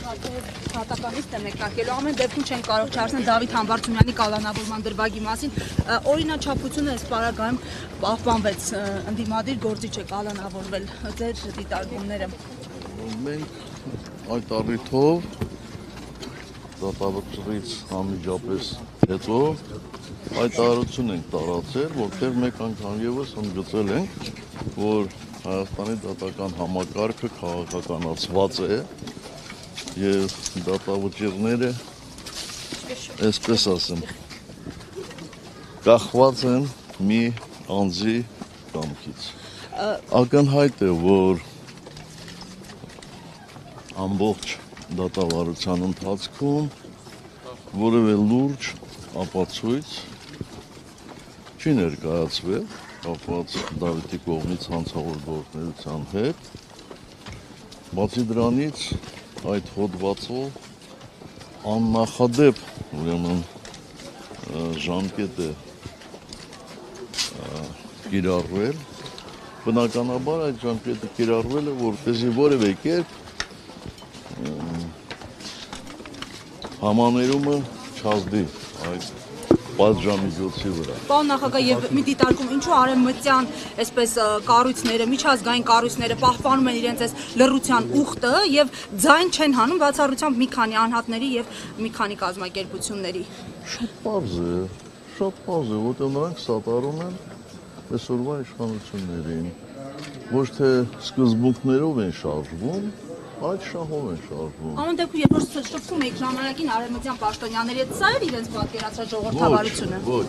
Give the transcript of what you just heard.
Հատականից է մեկնարկելու ամեն դեպքում չեն կարող չարցնել Դավիթ Համբարձումյանի կալանավորման դրվագի մասին օրինաչափությունը այս պարագայում պահպանվեց ընդդիմադիր գործիչ է կալանավորվել ձեր դիտարկումները մենք այդ առիթով դատավճռից անմիջապես հետո հայտարարություն ենք տարածել, որտեղ մեկ անգամ ևս ընդգծել ենք, որ Հայաստանի դատական համակարգը քաղաքականացված է եւ դատավճիռները, այսպես ասեմ, կախված են մի անձի կամքից։ Ակնհայտ է, որ ամբողջ դատավարության ընթացքում որևէ լուրջ ապացույց չի ներկայացվել կապված Դավիթի կողմից հանցավոր գործունեության հետ, բացի դրանից այդ հոդվածով աննախադեպ ուրեմն ժամկետ է կիրառվել, բնականաբար այդ ժամկետը կիրառվել է, որպեսզի որևէ կերպ համաներումը չազդի այդ պատժամիջոցի վրա։ Պարոն նախագահ, եւ մի դիտարկում, ինչու արևմտյան այսպես կառույցները, միջազգային կառույցները պահպանում են իրենց այս լռության ուխտը եւ ձայն չեն հանում բացառությամբ մի քանի անհատների եւ մի քանի կազմակերպությունների։ Շատ պարզ է, որտեղ նրանք սատարում են այսօրվա իշխանություններին, ոչ թե սկզբունքներով են շարժվում, այդ շահով են շարժվում։ Ամեն դեպքում, երբ որ շփվում եք ժամանակին արևմտյան պաշտոնյաների հետ, սա էր իրենց պատկերացրած ժողովրդավարությունը։ Ոչ։